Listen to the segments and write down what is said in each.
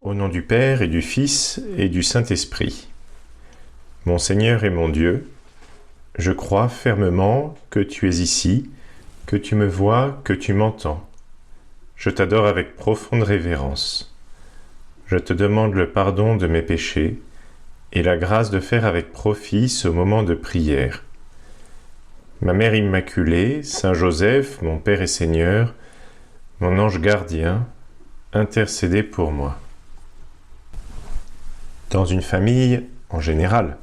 Au nom du Père et du Fils et du Saint-Esprit. Mon Seigneur et mon Dieu, je crois fermement que tu es ici, que tu me vois, que tu m'entends. Je t'adore avec profonde révérence. Je te demande le pardon de mes péchés et la grâce de faire avec profit ce moment de prière. Ma Mère Immaculée, Saint Joseph, mon Père et Seigneur, mon ange gardien, intercédez pour moi. Dans une famille, en général,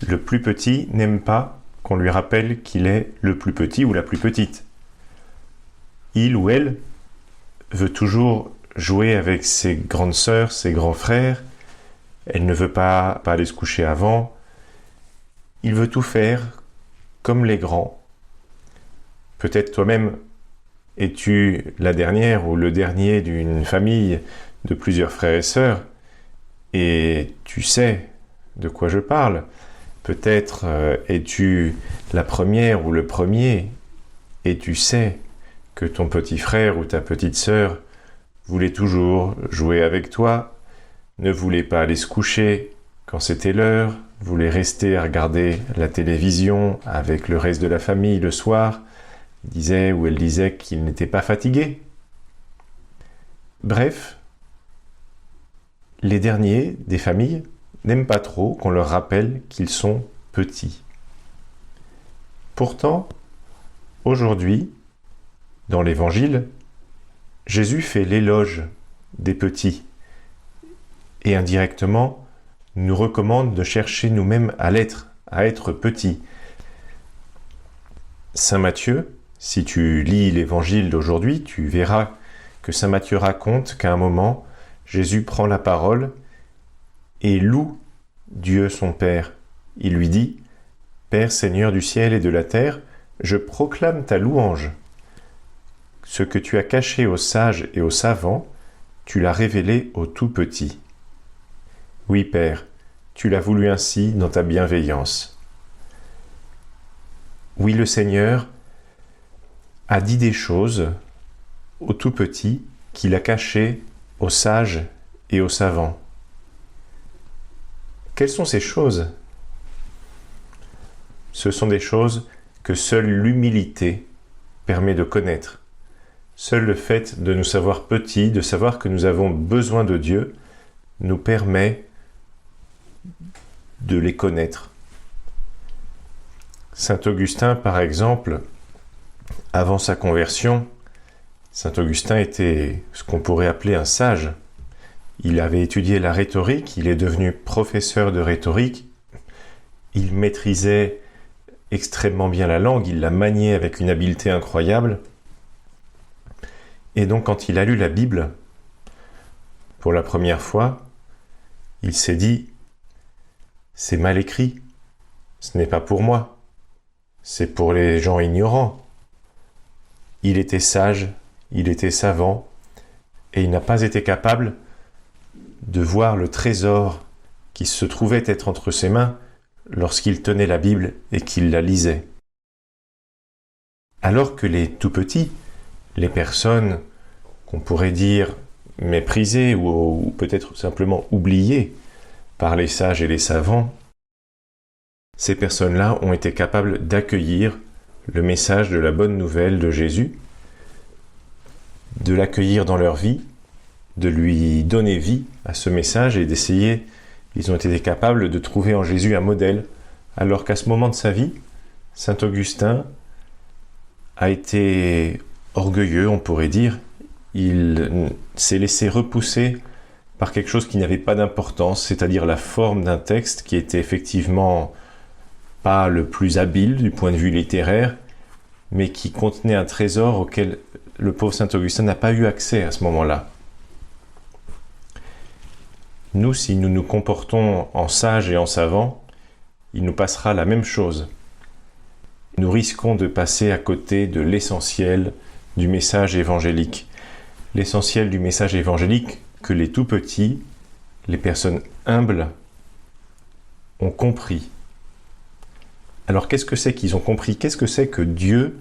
le plus petit n'aime pas qu'on lui rappelle qu'il est le plus petit ou la plus petite. Il ou elle veut toujours jouer avec ses grandes sœurs, ses grands frères. Elle ne veut pas aller se coucher avant. Il veut tout faire comme les grands. Peut-être toi-même es-tu la dernière ou le dernier d'une famille de plusieurs frères et sœurs. Et tu sais de quoi je parle. Peut-être es-tu la première ou le premier et tu sais que ton petit frère ou ta petite sœur voulait toujours jouer avec toi, ne voulait pas aller se coucher quand c'était l'heure, voulait rester à regarder la télévision avec le reste de la famille le soir, disait ou elle disait qu'il n'était pas fatigué. Bref, les derniers des familles n'aiment pas trop qu'on leur rappelle qu'ils sont petits. Pourtant, aujourd'hui, dans l'Évangile, Jésus fait l'éloge des petits et indirectement nous recommande de chercher nous-mêmes à être petits. Saint Matthieu, si tu lis l'Évangile d'aujourd'hui, tu verras que Saint Matthieu raconte qu'à un moment, Jésus prend la parole et loue Dieu son Père. Il lui dit « Père Seigneur du ciel et de la terre, je proclame ta louange. Ce que tu as caché aux sages et aux savants, tu l'as révélé aux tout petits. Oui, Père, tu l'as voulu ainsi dans ta bienveillance. » Oui, le Seigneur a dit des choses aux tout petits qu'il a cachées aux sages et aux savants. Quelles sont ces choses? Ce sont des choses que seule l'humilité permet de connaître. Seul le fait de nous savoir petits, de savoir que nous avons besoin de Dieu, nous permet de les connaître. Saint Augustin, par exemple, avant sa conversion, Saint Augustin était ce qu'on pourrait appeler un sage. Il avait étudié la rhétorique, il est devenu professeur de rhétorique. Il maîtrisait extrêmement bien la langue, il la maniait avec une habileté incroyable. Et donc quand il a lu la Bible, pour la première fois, il s'est dit « C'est mal écrit, ce n'est pas pour moi, c'est pour les gens ignorants. » Il était sage, il était savant, et il n'a pas été capable de voir le trésor qui se trouvait être entre ses mains lorsqu'il tenait la Bible et qu'il la lisait. Alors que les tout-petits, les personnes qu'on pourrait dire méprisées ou peut-être simplement oubliées par les sages et les savants, ces personnes-là ont été capables d'accueillir le message de la bonne nouvelle de Jésus, de l'accueillir dans leur vie, de lui donner vie à ce message et d'essayer, ils ont été capables de trouver en Jésus un modèle, alors qu'à ce moment de sa vie, Saint Augustin a été orgueilleux, on pourrait dire. Il s'est laissé repousser par quelque chose qui n'avait pas d'importance, c'est-à-dire la forme d'un texte qui était effectivement pas le plus habile du point de vue littéraire, mais qui contenait un trésor auquel le pauvre Saint Augustin n'a pas eu accès à ce moment-là. Nous, si nous nous comportons en sages et en savants, il nous passera la même chose. Nous risquons de passer à côté de l'essentiel du message évangélique. L'essentiel du message évangélique que les tout-petits, les personnes humbles, ont compris. Alors qu'est-ce que c'est qu'ils ont compris? Qu'est-ce que c'est que Dieu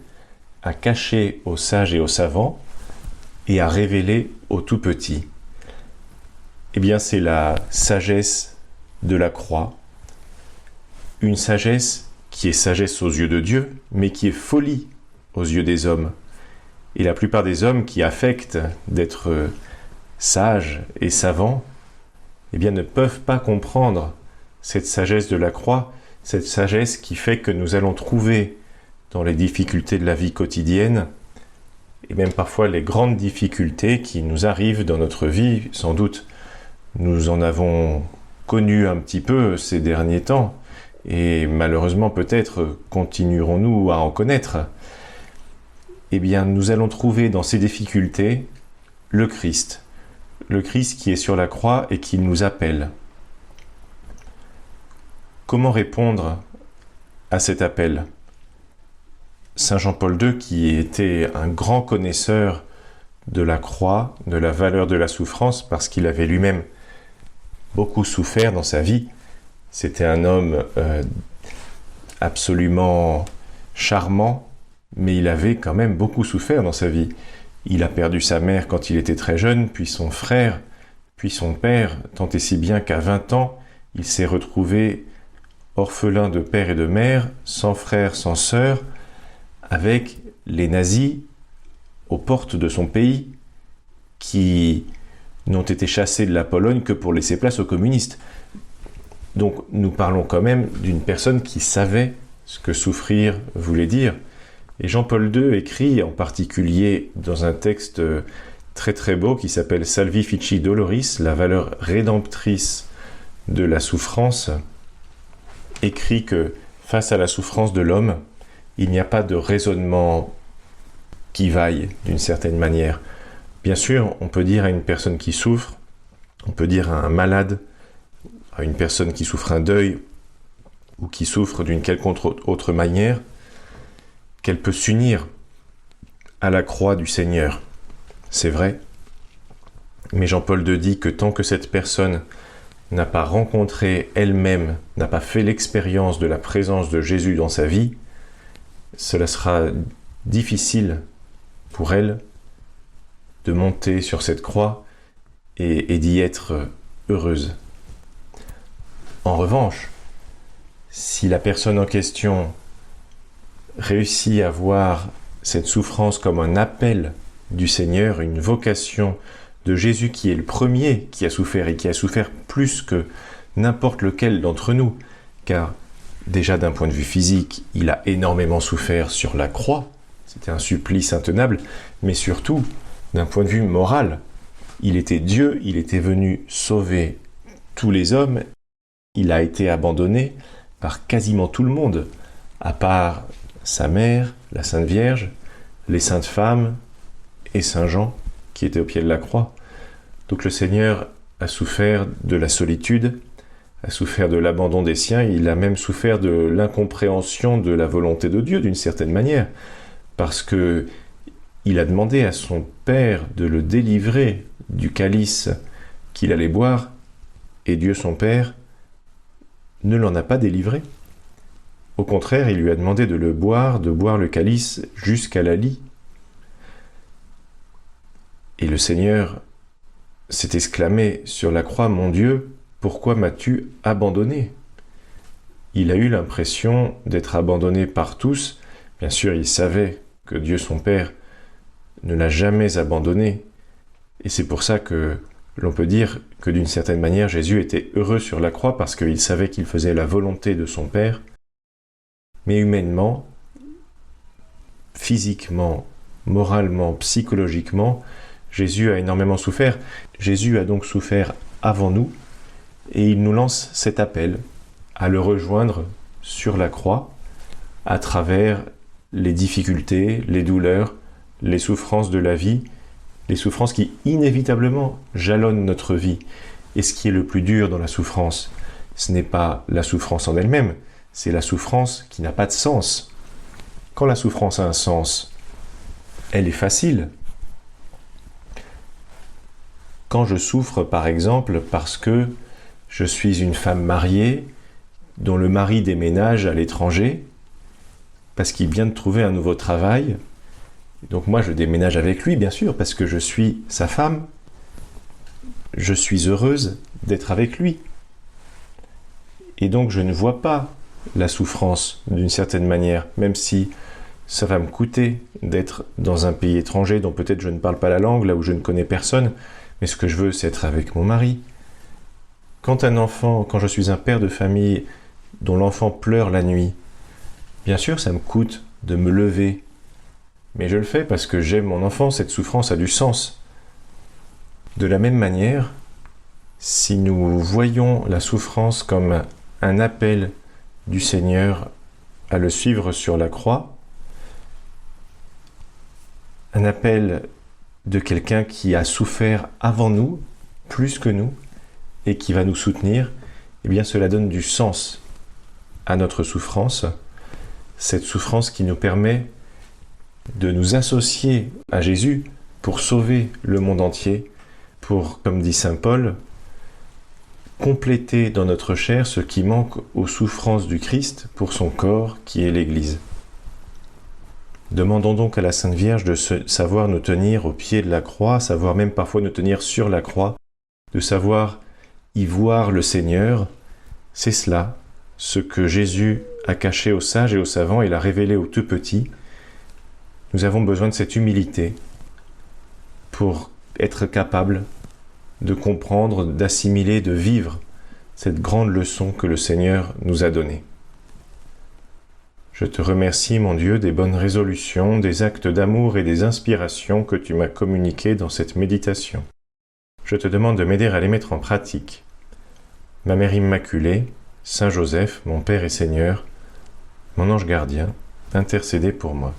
a caché aux sages et aux savants et a révélé aux tout-petits? Eh bien, c'est la sagesse de la croix. Une sagesse qui est sagesse aux yeux de Dieu, mais qui est folie aux yeux des hommes. Et la plupart des hommes qui affectent d'être sages et savants, eh bien, ne peuvent pas comprendre cette sagesse de la croix, cette sagesse qui fait que nous allons trouver dans les difficultés de la vie quotidienne, et même parfois les grandes difficultés qui nous arrivent dans notre vie, sans doute. Nous en avons connu un petit peu ces derniers temps, et malheureusement peut-être continuerons-nous à en connaître. Eh bien, nous allons trouver dans ces difficultés le Christ qui est sur la croix et qui nous appelle. Comment répondre à cet appel ? Saint Jean-Paul II, qui était un grand connaisseur de la croix, de la valeur de la souffrance, parce qu'il avait lui-même beaucoup souffert dans sa vie. C'était un homme absolument charmant, mais il avait quand même beaucoup souffert dans sa vie. Il a perdu sa mère quand il était très jeune, puis son frère, puis son père, tant et si bien qu'à 20 ans, il s'est retrouvé orphelin de père et de mère, sans frère, sans sœur, avec les nazis aux portes de son pays, qui n'ont été chassés de la Pologne que pour laisser place aux communistes. Donc nous parlons quand même d'une personne qui savait ce que souffrir voulait dire. Et Jean-Paul II écrit en particulier dans un texte très très beau qui s'appelle Salvifici Doloris, la valeur rédemptrice de la souffrance, écrit que face à la souffrance de l'homme, il n'y a pas de raisonnement qui vaille d'une certaine manière. Bien sûr, on peut dire à une personne qui souffre, on peut dire à un malade, à une personne qui souffre un deuil ou qui souffre d'une quelconque autre manière, qu'elle peut s'unir à la croix du Seigneur. C'est vrai. Mais Jean-Paul II dit que tant que cette personne n'a pas rencontré elle-même, n'a pas fait l'expérience de la présence de Jésus dans sa vie, cela sera difficile pour elle de monter sur cette croix et d'y être heureuse. En revanche, si la personne en question réussit à voir cette souffrance comme un appel du Seigneur, une vocation de Jésus qui est le premier qui a souffert et qui a souffert plus que n'importe lequel d'entre nous, car déjà d'un point de vue physique, il a énormément souffert sur la croix, c'était un supplice intenable, mais surtout d'un point de vue moral, il était Dieu, il était venu sauver tous les hommes, il a été abandonné par quasiment tout le monde, à part sa mère, la Sainte Vierge, les saintes femmes et Saint Jean qui était au pied de la croix. Donc le Seigneur a souffert de la solitude, a souffert de l'abandon des siens, il a même souffert de l'incompréhension de la volonté de Dieu d'une certaine manière, parce que il a demandé à son Père de le délivrer du calice qu'il allait boire, et Dieu son Père ne l'en a pas délivré. Au contraire, il lui a demandé de boire le calice jusqu'à la lie. Et le Seigneur s'est exclamé sur la croix, « Mon Dieu, pourquoi m'as-tu abandonné ?» Il a eu l'impression d'être abandonné par tous. Bien sûr, il savait que Dieu son Père ne l'a jamais abandonné. Et c'est pour ça que l'on peut dire que d'une certaine manière, Jésus était heureux sur la croix parce qu'il savait qu'il faisait la volonté de son Père. Mais humainement, physiquement, moralement, psychologiquement, Jésus a énormément souffert. Jésus a donc souffert avant nous et il nous lance cet appel à le rejoindre sur la croix à travers les difficultés, les douleurs, les souffrances de la vie, les souffrances qui inévitablement jalonnent notre vie. Et ce qui est le plus dur dans la souffrance, ce n'est pas la souffrance en elle-même, c'est la souffrance qui n'a pas de sens. Quand la souffrance a un sens, elle est facile. Quand je souffre, par exemple, parce que je suis une femme mariée dont le mari déménage à l'étranger, parce qu'il vient de trouver un nouveau travail, donc moi je déménage avec lui, bien sûr, parce que je suis sa femme, je suis heureuse d'être avec lui. Et donc je ne vois pas la souffrance d'une certaine manière, même si ça va me coûter d'être dans un pays étranger dont peut-être je ne parle pas la langue, là où je ne connais personne, mais ce que je veux, c'est être avec mon mari. Quand je suis un père de famille dont l'enfant pleure la nuit, bien sûr, ça me coûte de me lever, mais je le fais parce que j'aime mon enfant, cette souffrance a du sens. De la même manière, si nous voyons la souffrance comme un appel du Seigneur à le suivre sur la croix, un appel de quelqu'un qui a souffert avant nous, plus que nous, et qui va nous soutenir, eh bien cela donne du sens à notre souffrance, cette souffrance qui nous permet de nous associer à Jésus pour sauver le monde entier, pour, comme dit saint Paul, compléter dans notre chair ce qui manque aux souffrances du Christ pour son corps qui est l'Église. Demandons donc à la Sainte Vierge de savoir nous tenir au pied de la croix, savoir même parfois nous tenir sur la croix, de savoir y voir le Seigneur. C'est cela, ce que Jésus a caché aux sages et aux savants et l'a révélé aux tout petits. Nous avons besoin de cette humilité pour être capables de comprendre, d'assimiler, de vivre cette grande leçon que le Seigneur nous a donnée. Je te remercie, mon Dieu, des bonnes résolutions, des actes d'amour et des inspirations que tu m'as communiquées dans cette méditation. Je te demande de m'aider à les mettre en pratique. Ma Mère Immaculée, Saint Joseph, mon Père et Seigneur, mon ange gardien, intercédez pour moi.